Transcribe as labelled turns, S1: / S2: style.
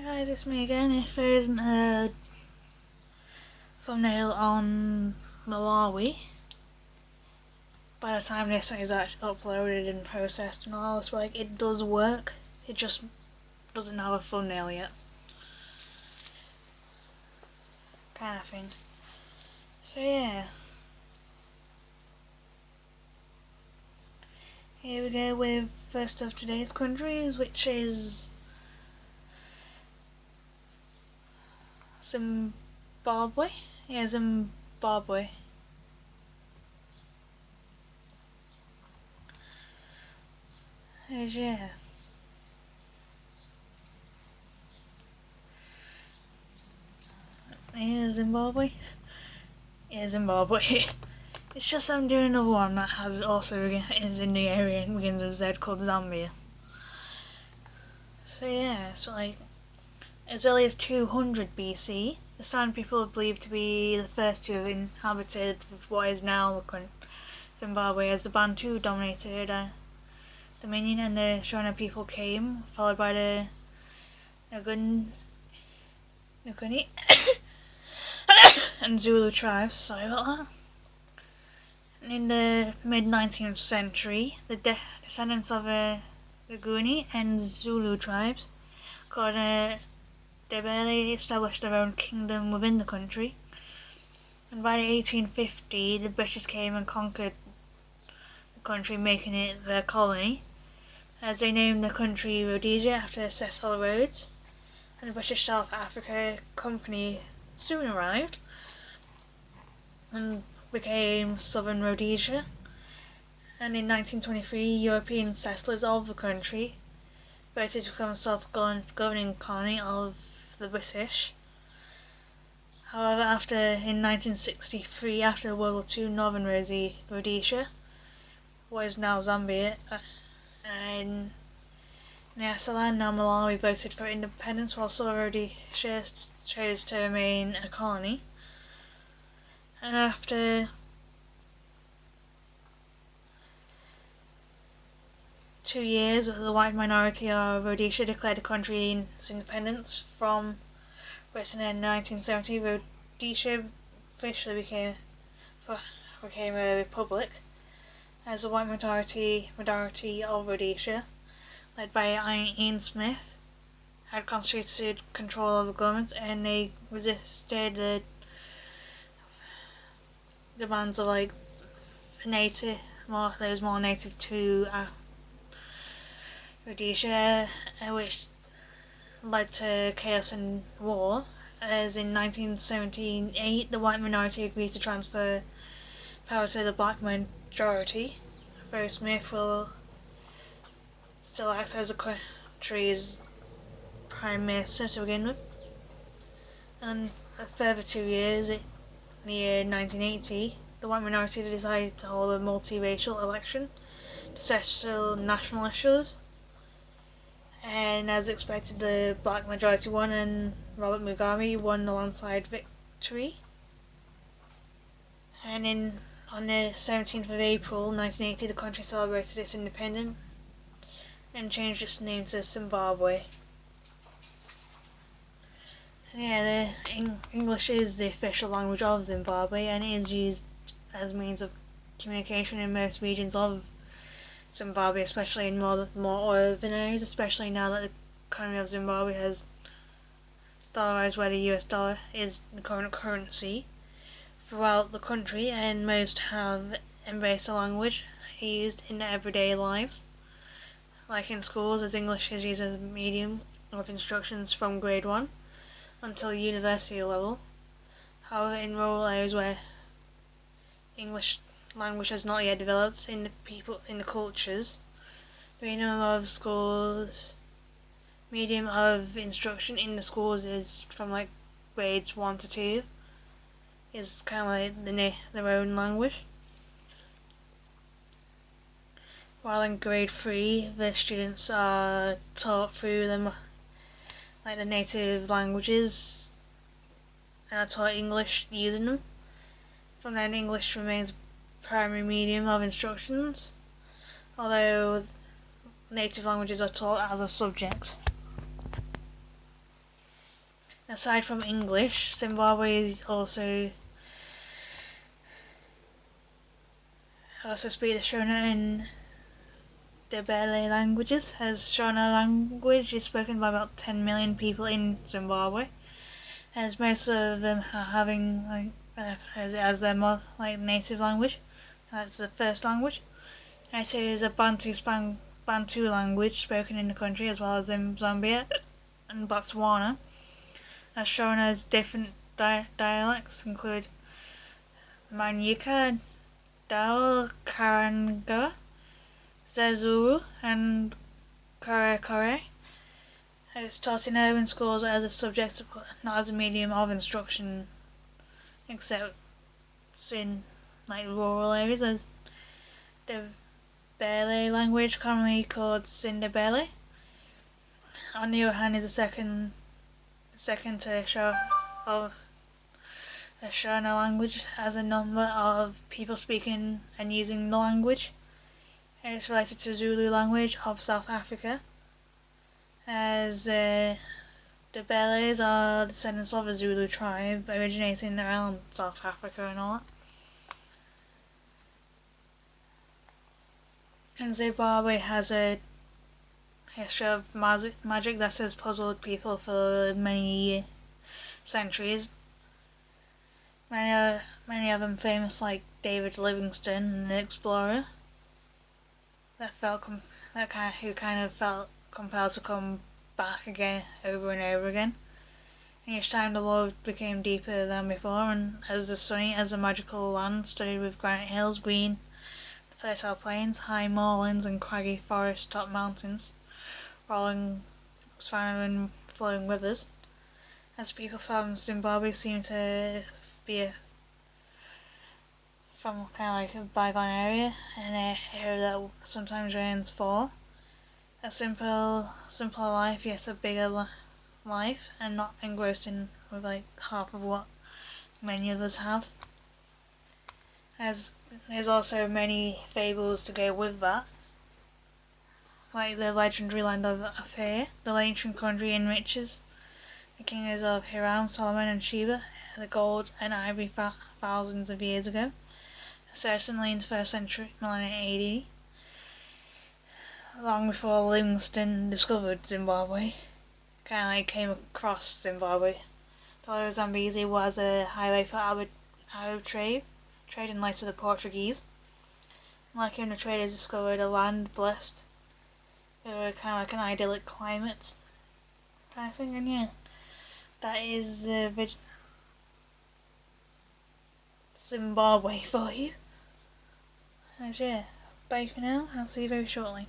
S1: Hey guys, it's me again. If there isn't a thumbnail on Malawi by the time this is actually uploaded and processed and all, it's like it does work, it just doesn't have a thumbnail yet, kind of thing. So yeah, here we go with first of today's countries, which is Zimbabwe. Yeah, Zimbabwe. Yeah. Yeah, Zimbabwe. Yeah, Zimbabwe. It's just I'm doing another one that has also is in the area and begins with Z, called Zambia. So yeah, it's like as early as 200 BC, the San people are believed to be the first to have inhabited what is now Zimbabwe, as the Bantu dominated dominion, and the Shona people came, followed by the Nguni and Zulu tribes. Sorry about that. In the mid-19th century, the descendants of the Nguni and Zulu tribes they barely established their own kingdom within the country. And by 1850, the British came and conquered the country, making it their colony, as they named the country Rhodesia after Cecil Rhodes. And the British South Africa Company soon arrived and became Southern Rhodesia. And in 1923, European settlers of the country voted to become a self-governing colony of the British. However, in 1963, after World War II, Northern Rhodesia, what is now Zambia, and Nyasaland, now Malawi, voted for independence, while Southern Rhodesia chose to remain a colony. And after 2 years, the white minority of Rhodesia declared the country's independence from Britain in 1970. Rhodesia officially became a republic, as the white majority of Rhodesia, led by Ian Smith, had constituted control of the government, and they resisted the demands of those more native to Rhodesia, which led to chaos and war, as in 1978 the white minority agreed to transfer power to the black majority, though Smith will still act as the country's prime minister to begin with. And a further 2 years, in the year 1980, the white minority decided to hold a multiracial election to settle national issues. And as expected, the black majority won, and Robert Mugabe won the landslide victory. And on the 17th of April 1980, the country celebrated its independence and changed its name to Zimbabwe. And yeah, English is the official language of Zimbabwe, and it is used as a means of communication in most regions of Zimbabwe, especially in more urban areas, especially now that the economy of Zimbabwe has dollarized, where the US dollar is the current currency throughout the country, and most have embraced the language used in their everyday lives. Like in schools, as English is used as a medium of instructions from grade 1 until the university level. However, in rural areas where English language has not yet developed in the cultures, the medium of instruction in the schools is from grades 1 to 2, is kind of like their own language. While in grade 3, the students are taught through the native languages and are taught English using them. From then, English remains primary medium of instructions, although native languages are taught as a subject. Aside from English, Zimbabwe is also speak the Shona and Ndebele languages, as Shona language is spoken by about 10 million people in Zimbabwe, as most of them are having as their native language. That's the first language. And it is a Bantu language spoken in the country, as well as in Zambia and Botswana. As Shona's different dialects include Manyika, Dao, Karanga, Zezuru, and Kore. It's taught in urban schools as a subject, not as a medium of instruction, except in rural areas, as the Bele language, commonly called Sindebele. On the other hand, is a second to show of the Shona language, as a number of people speaking and using the language. It is related to Zulu language of South Africa, as the Beles are descendants of a Zulu tribe originating around South Africa and all that. And Zimbabwe has a history of magic that has puzzled people for many centuries. Many of them famous, like David Livingstone, the explorer, who kind of felt compelled to come back again over and over again. And each time the love became deeper than before, and as the sunny as a magical land studded with granite hills, green fertile plains, high moorlands, and craggy forest-topped mountains, rolling, surrounded and flowing rivers. As people from Zimbabwe seem to be from kind of a bygone area, an area that sometimes rains fall. A simpler life, yet a bigger life, and not engrossed in with half of what many of us have. As there's also many fables to go with that, like the legendary land of Afir, the ancient country enriches the kings of Hiram, Solomon, and Sheba, the gold and ivory thousands of years ago, certainly in the 1st century millennium AD, long before Livingstone discovered Zimbabwe, came across Zimbabwe. The Zambezi was a highway for Arab trade in light of the Portuguese. Like him, the traders discovered a land blessed with an idyllic climate kind of thing, and yeah, that is the Zimbabwe for you. And yeah, bye for now, I'll see you very shortly.